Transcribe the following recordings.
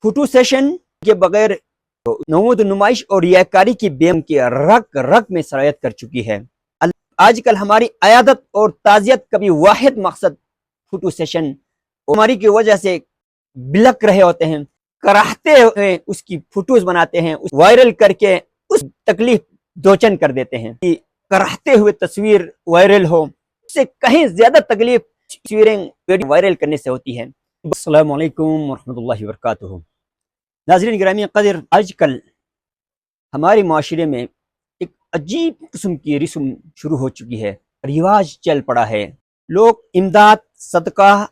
Photo session के बगैर नमूद नुमाइश और रियाकारी की बेम की रक रक में सरायत कर चुकी है। आजकल हमारी अयादत और ताजियत का भी वाहिद मकसद फोटो सेशन बीमारी की वजह से बिलक रहे होते हैं, कराहते हुए उसकी फोटोज बनाते हैं, वायरल करके उस तकलीफ दोचन कर देते हैं कि कराहते हुए तस्वीर वायरल हो, उससे कहीं ज्यादा तकलीफ तस्वीरें वायरल करने से होती है। अस्सलामु अलैकुम वरहमतुल्लाहि वबरकातुहू। नाज़रीन गिरामी क़दर, आजकल हमारे माशरे में एक अजीब किस्म की रस्म शुरू हो चुकी है, रिवाज चल पड़ा है। लोग इमदाद, सदका,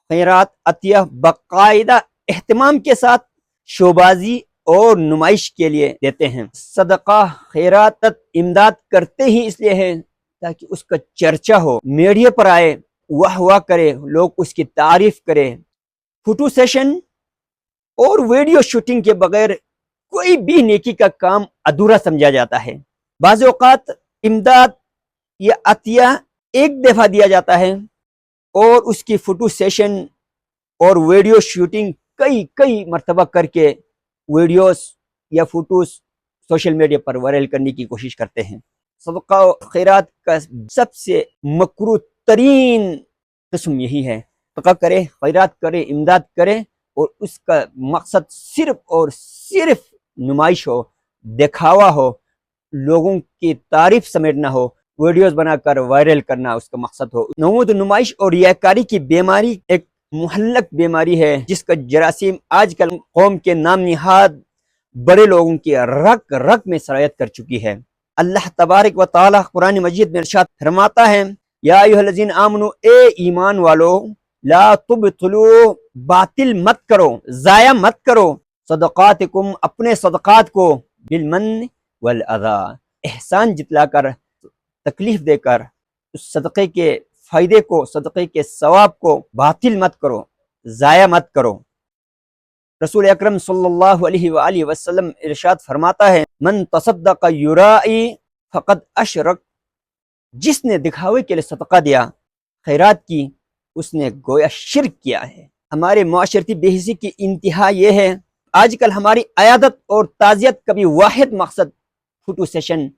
खैरात, अतिया बाकायदा एहतमाम के साथ शोबाजी और नुमाइश के लिए देते हैं। सदका, खैरात, इमदाद करते ही इसलिए है ताकि उसका चर्चा हो, मीडिया पर आए, वाह वाह करे, लोग उसकी तारीफ करें। फोटो सेशन और वीडियो शूटिंग के बगैर कोई भी नेकी का काम अधूरा समझा जाता है। बाज़ औक़ात इमदाद या अतिया एक दफ़ा दिया जाता है और उसकी फोटो सेशन और वीडियो शूटिंग कई मरतबा करके वीडियोस या फोटोज सोशल मीडिया पर वायरल करने की कोशिश करते हैं। सदका और खैरात का सबसे मकरूह तरीन किस्म यही है, सदका करे, खैरात करे, इमदाद करे और उसका मकसद सिर्फ और सिर्फ नुमाइश हो, दिखावा हो, लोगों की तारीफ समेटना हो, वीडियोस बनाकर वायरल करना उसका मकसद हो। नमूद नुमाइश और रियाकारी की बीमारी एक मुहल्लक बीमारी है जिसका जरासीम आजकल कौम के नाम निहाद बड़े लोगों की रक रक में सरायत कर चुकी है। अल्लाह तबारक व तआला कुरान मजीद में इरशाद फरमाता है, या अय्युहल्लज़ीना आमनू, ए ईमान वालो, ला तुबतिलू, बातिल मत करो, जाया मत करो, सदकातिकुम, अपने सदकात को, बिलमन वल अज़ा, एहसान जितलाकर, तकलीफ देकर, उस सदक़े के फायदे को, सदक़े के सवाब को बातिल मत करो, जाया मत करो। रसूल अकरम सल्लल्लाहु अलैहि वसल्लम इरशाद फरमाता है, मन तसद्दक़ युराई फ़क़द अशरक, जिसने दिखावे के लिए सदका दिया, खैरात की, उसने गोया शिर्क किया है। हमारे माशरती बेहिसी की इंतहा ये है, आजकल हमारी अयादत और ताजियत का भी वाहिद मकसद फोटो सेशन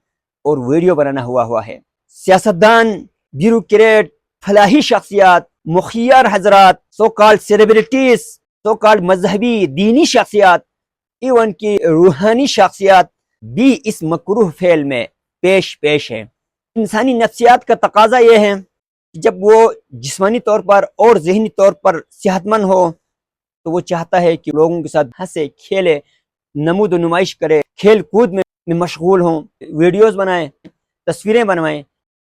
और वीडियो बनाना हुआ है। सियासतदान, ब्यूरोक्रेट, फलाही शख्सियात, मुखियार हजरात, so called celebrities, so called मजहबी दीनी शख्सियात, इवन की रूहानी शख्सियात भी इस मकरूह फेल में पेश है। इंसानी नफ्सियात का तकाजा यह है कि जब वो जिस्मानी तौर पर और जहनी तौर पर सेहतमंद हो तो वो चाहता है कि लोगों के साथ हंसे खेले, नमूद नुमाइश करे, खेल कूद में मशगूल हों, वीडियोस बनाएं, तस्वीरें बनवाएं।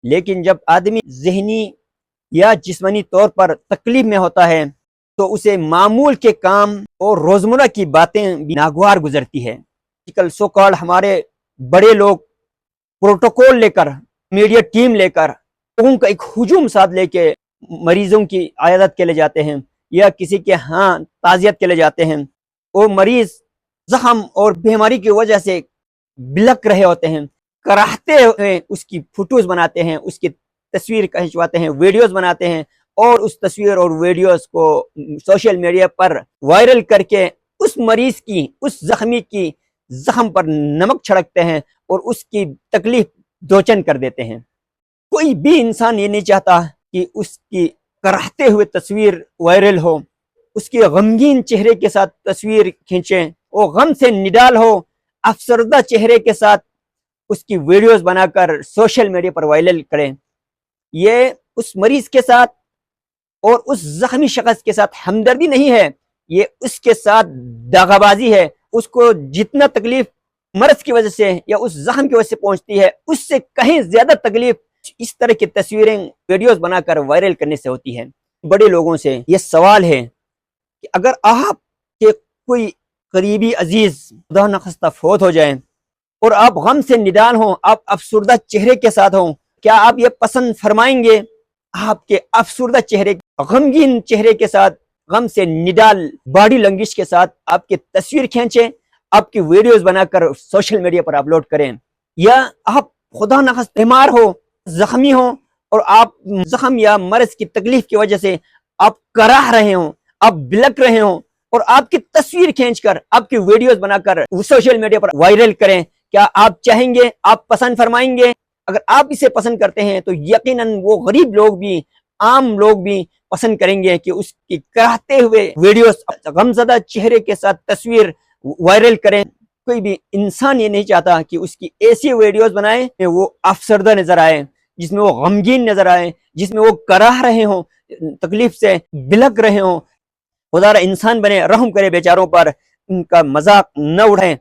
लेकिन जब आदमी जहनी या जिस्मानी तौर पर तकलीफ में होता है तो उसे मामूल के काम और रोजमर्रा की बातें भी नागवार गुजरती है। कल सो कॉल्ड हमारे बड़े लोग प्रोटोकॉल लेकर, मीडिया टीम लेकर, लोगों का एक हुजूम साथ लेके मरीजों की आयादत के लिए जाते हैं या किसी के यहाँ ताजियत के लिए जाते हैं। वो मरीज जख्म और बीमारी की वजह से बिलक रहे होते हैं, कराहते हुए उसकी फोटोज बनाते हैं, उसकी तस्वीर खिंचवाते हैं, वीडियोस बनाते हैं और उस तस्वीर और वीडियोस को सोशल मीडिया पर वायरल करके उस मरीज की, उस जख्मी की जख्म पर नमक छिड़कते हैं और उसकी तकलीफ दोचन कर देते हैं। कोई भी इंसान ये नहीं चाहता कि उसकी कराहते हुए तस्वीर वायरल हो, उसके गमगीन चेहरे के साथ तस्वीर खींचें, वो गम से निडाल हो, अफसरदा चेहरे के साथ उसकी वीडियोस बनाकर सोशल मीडिया पर वायरल करें। ये उस मरीज के साथ और उस जख्मी शख्स के साथ हमदर्दी नहीं है, ये उसके साथ दागाबाजी है। उसको जितना तकलीफ मर्ज की वजह से या उस जख्म की वजह से पहुंचती है, उससे कहीं ज्यादा तकलीफ इस तरह की तस्वीरें, वीडियोस बनाकर वायरल करने से होती है। बड़े लोगों से ये सवाल है कि अगर आपके कोई करीबी अजीज खुदा न खास्ता फौत हो जाए और आप गम से निडाल हों, आप अफसुर्दा चेहरे के साथ हों, क्या आप ये पसंद फरमाएंगे आपके अफसुर्दा चेहरे, गमगीन चेहरे के साथ, गम से निडाल बॉडी लैंग्वेज के साथ आपकी तस्वीर खींचें, आपकी वीडियोस बनाकर सोशल मीडिया पर अपलोड करें? या आप खुदा न खास्ता बीमार हो, जख्मी हो और आप जख्म या मर्ज की तकलीफ की वजह से आप कराह रहे हो, आप बिलक रहे हो, اور آپ کی تصویر کھینچ کر آپ کی ویڈیوز بنا کر سوشل میڈیا پر وائرل کریں. کیا آپ چاہیں گے, آپ پسند فرمائیں گے؟ اگر آپ اسے پسند کرتے ہیں تو یقیناً وہ غریب لوگ بھی, عام لوگ بھی پسند کریں گے کہ اس کی کراہتے ہوئے ویڈیوز, غمزدہ چہرے کے ساتھ تصویر وائرل کریں. کوئی بھی انسان یہ نہیں چاہتا کہ اس کی ایسی ویڈیوز بنائیں کہ وہ افسردہ نظر آئے, جس میں وہ غمگین نظر آئے, جس میں وہ کراہ رہے ہوں, تکلیف سے بلک رہے ہوں. خدا را انسان بنے, رحم کرے بیچاروں پر, ان کا مذاق نہ اڑائیں,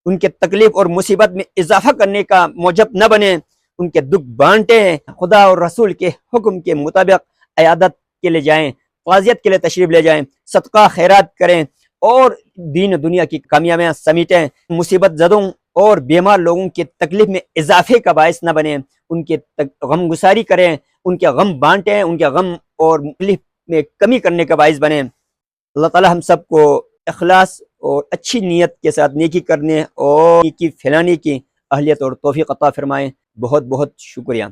ان کے تکلیف اور مصیبت میں اضافہ کرنے کا موجب نہ بنے, ان کے دکھ بانٹیں. خدا اور رسول کے حکم کے مطابق عیادت کے لیے جائیں, تعزیت کے لیے تشریف لے جائیں, صدقہ خیرات کریں اور دین و دنیا کی کامیابیاں سمیٹیں. مصیبت زدوں اور بیمار لوگوں کے تکلیف میں اضافے کا باعث نہ بنیں, ان کے غم گساری کریں, ان کے غم بانٹیں, ان کے غم اور تکلیف میں کمی کرنے کا باعث بنیں. اللہ تعالی ہم سب کو اخلاص اور اچھی نیت کے ساتھ نیکی کرنے اور نیکی پھیلانے کی اہلیت اور توفیق عطا فرمائیں. بہت بہت شکریہ.